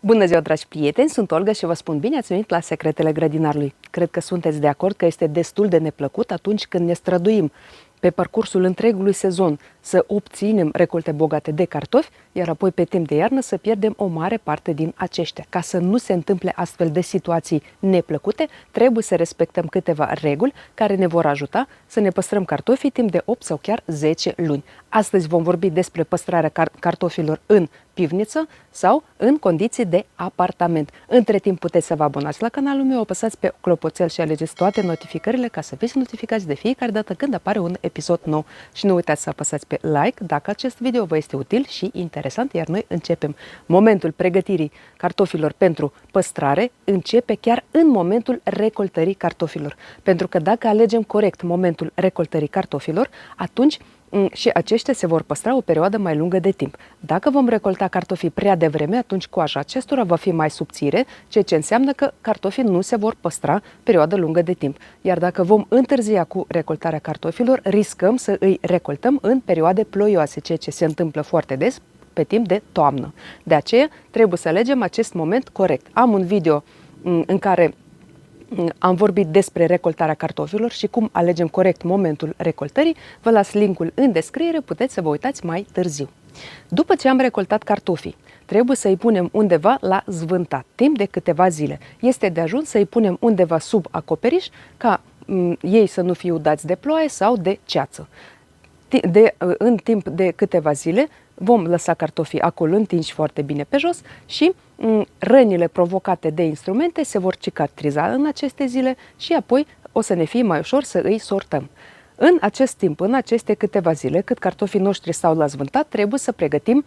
Bună ziua, dragi prieteni! Sunt Olga și vă spun bine ați venit la Secretele Grădinarului. Cred că sunteți de acord că este destul de neplăcut atunci când ne străduim pe parcursul întregului sezon să obținem recolte bogate de cartofi, iar apoi pe timp de iarnă să pierdem o mare parte din aceștia. Ca să nu se întâmple astfel de situații neplăcute, trebuie să respectăm câteva reguli care ne vor ajuta să ne păstrăm cartofii timp de 8 sau chiar 10 luni. Astăzi vom vorbi despre păstrarea cartofilor în pivniță sau în condiții de apartament. Între timp puteți să vă abonați la canalul meu, apăsați pe clopoțel și alegeți toate notificările ca să fiți notificați de fiecare dată când apare un episod nou. Și nu uitați să apăsați pe like dacă acest video vă este util și interesant, iar noi începem. Momentul pregătirii cartofilor pentru păstrare începe chiar în momentul recoltării cartofilor. Pentru că dacă alegem corect momentul recoltării cartofilor, atunci și aceștia se vor păstra o perioadă mai lungă de timp. Dacă vom recolta cartofii prea devreme, atunci coaja acestora va fi mai subțire, ceea ce înseamnă că cartofii nu se vor păstra perioadă lungă de timp. Iar dacă vom întârzia cu recoltarea cartofilor, riscăm să îi recoltăm în perioade ploioase, ceea ce se întâmplă foarte des pe timp de toamnă. De aceea trebuie să alegem acest moment corect. Am un video în care am vorbit despre recoltarea cartofilor și cum alegem corect momentul recoltării. Vă las linkul în descriere, puteți să vă uitați mai târziu. După ce am recoltat cartofii, trebuie să îi punem undeva la zvântat, timp de câteva zile. Este de ajuns să îi punem undeva sub acoperiș, ca ei să nu fie udați de ploaie sau de ceață. În timp de câteva zile vom lăsa cartofii acolo întinși foarte bine pe jos și rănile provocate de instrumente se vor cicatriza în aceste zile și apoi o să ne fie mai ușor să îi sortăm. În acest timp, în aceste câteva zile, cât cartofii noștri stau la zvântat, trebuie să pregătim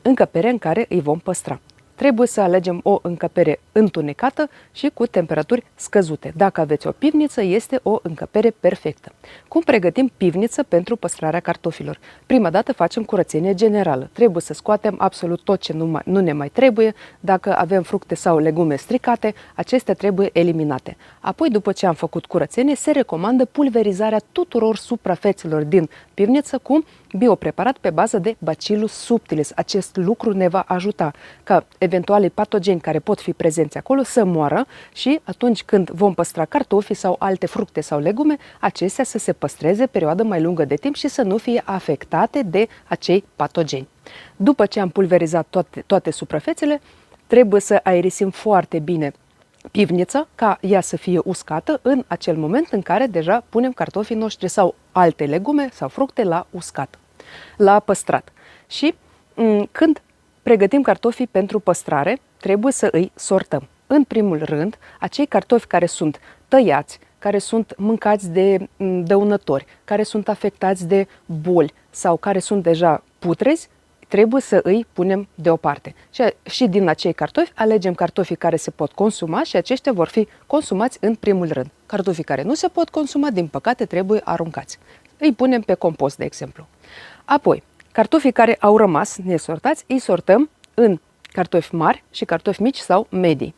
încăperea în care îi vom păstra. Trebuie să alegem o încăpere întunecată și cu temperaturi scăzute. Dacă aveți o pivniță, este o încăpere perfectă. Cum pregătim pivniță pentru păstrarea cartofilor? Prima dată facem curățenie generală. Trebuie să scoatem absolut tot ce nu ne mai trebuie. Dacă avem fructe sau legume stricate, acestea trebuie eliminate. Apoi, după ce am făcut curățenie, se recomandă pulverizarea tuturor suprafețelor din pivniță cu biopreparat pe bază de Bacillus subtilis. Acest lucru ne va ajuta ca eventualii patogeni care pot fi prezenți acolo să moară și atunci când vom păstra cartofi sau alte fructe sau legume, acestea să se păstreze perioadă mai lungă de timp și să nu fie afectate de acei patogeni. După ce am pulverizat toate suprafețele, trebuie să aerisim foarte bine pivnița ca ea să fie uscată în acel moment în care deja punem cartofii noștri sau alte legume sau fructe la uscat, la păstrat. Și când pregătim cartofii pentru păstrare, trebuie să îi sortăm. În primul rând, acei cartofi care sunt tăiați, care sunt mâncați de dăunători, care sunt afectați de boli sau care sunt deja putrezi, trebuie să îi punem deoparte. Și din acei cartofi alegem cartofii care se pot consuma și aceștia vor fi consumați în primul rând. Cartofii care nu se pot consuma, din păcate, trebuie aruncați. Îi punem pe compost, de exemplu. Apoi, cartofii care au rămas nesortați, îi sortăm în cartofi mari și cartofi mici sau medii.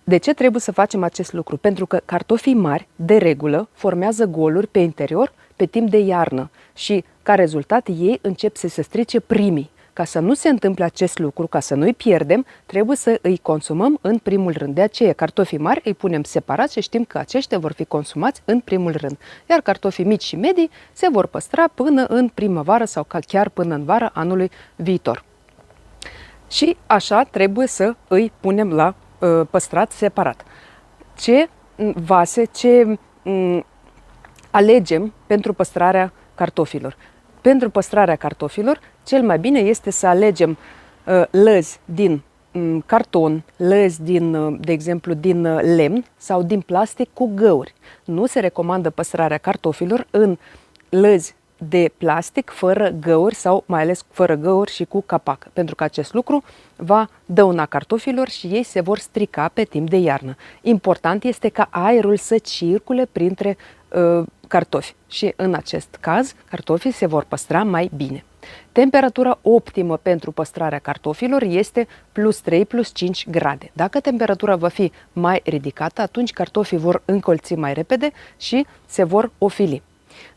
De ce trebuie să facem acest lucru? Pentru că cartofii mari, de regulă, formează goluri pe interior pe timp de iarnă și, ca rezultat, ei încep să se strice primii. Ca să nu se întâmple acest lucru, ca să nu îi pierdem, trebuie să îi consumăm în primul rând. De aceea, cartofii mari îi punem separat și știm că aceștia vor fi consumați în primul rând. Iar cartofii mici și medii se vor păstra până în primăvară sau chiar până în vara anului viitor. Și așa trebuie să îi punem la păstrat separat. Ce vase, ce alegem pentru păstrarea cartofilor? Pentru păstrarea cartofilor, cel mai bine este să alegem lăzi din carton, lăzi din, de exemplu, din lemn sau din plastic cu găuri. Nu se recomandă păstrarea cartofilor în lăzi de plastic fără găuri sau mai ales fără găuri și cu capac, pentru că acest lucru va dăuna cartofilor și ei se vor strica pe timp de iarnă. Important este ca aerul să circule printre cartofi și în acest caz cartofii se vor păstra mai bine. Temperatura optimă pentru păstrarea cartofilor este plus 3, plus 5 grade. Dacă temperatura va fi mai ridicată, atunci cartofii vor încolți mai repede și se vor ofili.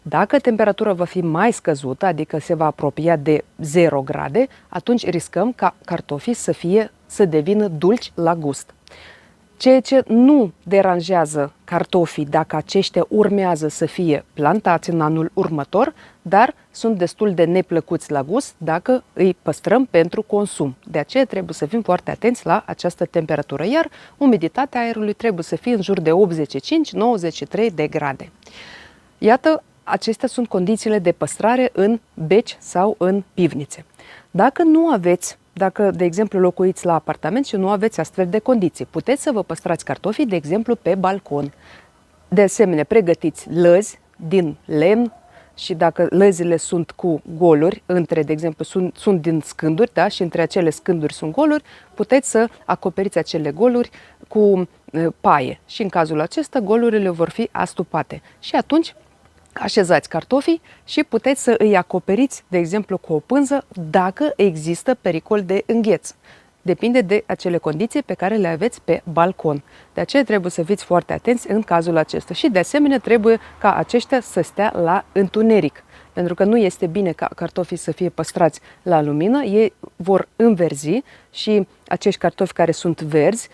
Dacă temperatura va fi mai scăzută, adică se va apropia de 0 grade, atunci riscăm ca cartofii să fie să devină dulci la gust. Ceea ce nu deranjează cartofii dacă aceștia urmează să fie plantați în anul următor, dar sunt destul de neplăcuți la gust dacă îi păstrăm pentru consum. De aceea trebuie să fim foarte atenți la această temperatură, iar umiditatea aerului trebuie să fie în jur de 85-93 de grade. Iată, acestea sunt condițiile de păstrare în beci sau în pivnițe. Dacă, de exemplu, locuiți la apartament și nu aveți astfel de condiții, puteți să vă păstrați cartofii, de exemplu, pe balcon. De asemenea, pregătiți lăzi din lemn și dacă lăzile sunt cu goluri, de exemplu, sunt din scânduri, da, și între acele scânduri sunt goluri, puteți să acoperiți acele goluri cu paie și în cazul acesta golurile vor fi astupate. Și atunci așezați cartofii și puteți să îi acoperiți, de exemplu, cu o pânză dacă există pericol de îngheț. Depinde de acele condiții pe care le aveți pe balcon. De aceea trebuie să fiți foarte atenți în cazul acesta. Și de asemenea trebuie ca aceștia să stea la întuneric. Pentru că nu este bine ca cartofii să fie păstrați la lumină, ei vor înverzi și acești cartofi care sunt verzi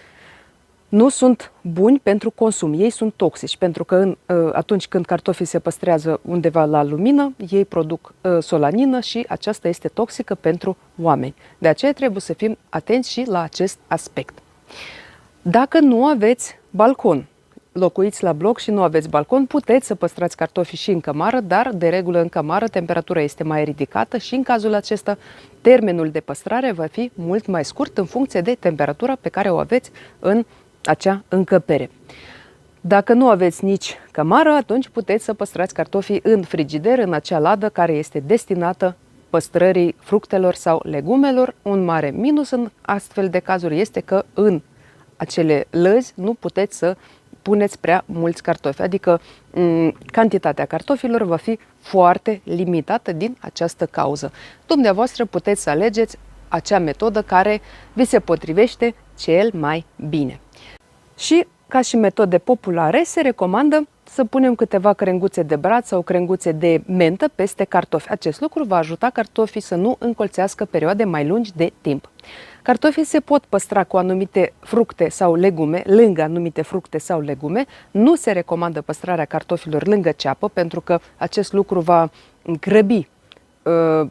nu sunt buni pentru consum, ei sunt toxici, pentru că atunci când cartofii se păstrează undeva la lumină, ei produc solanină și aceasta este toxică pentru oameni. De aceea trebuie să fim atenți și la acest aspect. Dacă nu aveți balcon, locuiți la bloc și nu aveți balcon, puteți să păstrați cartofii și în cămară, dar de regulă în cămară temperatura este mai ridicată și în cazul acesta termenul de păstrare va fi mult mai scurt în funcție de temperatura pe care o aveți în acea încăpere. Dacă nu aveți nici cămară, atunci puteți să păstrați cartofii în frigider, în acea ladă care este destinată păstrării fructelor sau legumelor. Un mare minus în astfel de cazuri este că în acele lăzi nu puteți să puneți prea mulți cartofi, adică cantitatea cartofilor va fi foarte limitată din această cauză. Dumneavoastră puteți să alegeți acea metodă care vi se potrivește cel mai bine. Și, ca și metode populare, se recomandă să punem câteva crenguțe de brad sau crenguțe de mentă peste cartofi. Acest lucru va ajuta cartofii să nu încolțească perioade mai lungi de timp. Cartofii se pot păstra cu anumite fructe sau legume, lângă anumite fructe sau legume. Nu se recomandă păstrarea cartofilor lângă ceapă, pentru că acest lucru va grăbi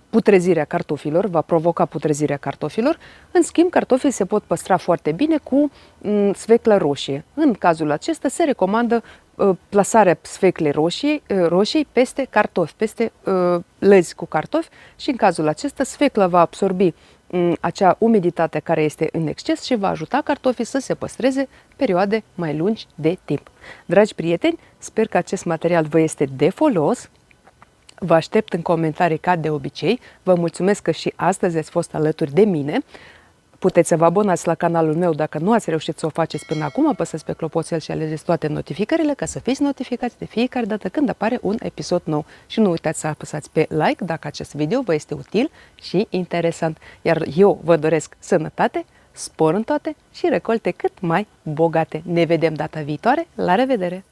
putrezirea cartofilor, va provoca putrezirea cartofilor. În schimb, cartofii se pot păstra foarte bine cu sfeclă roșie. În cazul acesta se recomandă plasarea sfeclei roșii peste cartofi, peste lăzi cu cartofi și în cazul acesta sfecla va absorbi acea umiditate care este în exces și va ajuta cartofii să se păstreze perioade mai lungi de timp. Dragi prieteni, sper că acest material vă este de folos. Vă aștept în comentarii ca de obicei. Vă mulțumesc că și astăzi ați fost alături de mine. Puteți să vă abonați la canalul meu dacă nu ați reușit să o faceți până acum. Apăsați pe clopoțel și alegeți toate notificările ca să fiți notificați de fiecare dată când apare un episod nou. Și nu uitați să apăsați pe like dacă acest video vă este util și interesant. Iar eu vă doresc sănătate, spor în toate și recolte cât mai bogate. Ne vedem data viitoare. La revedere!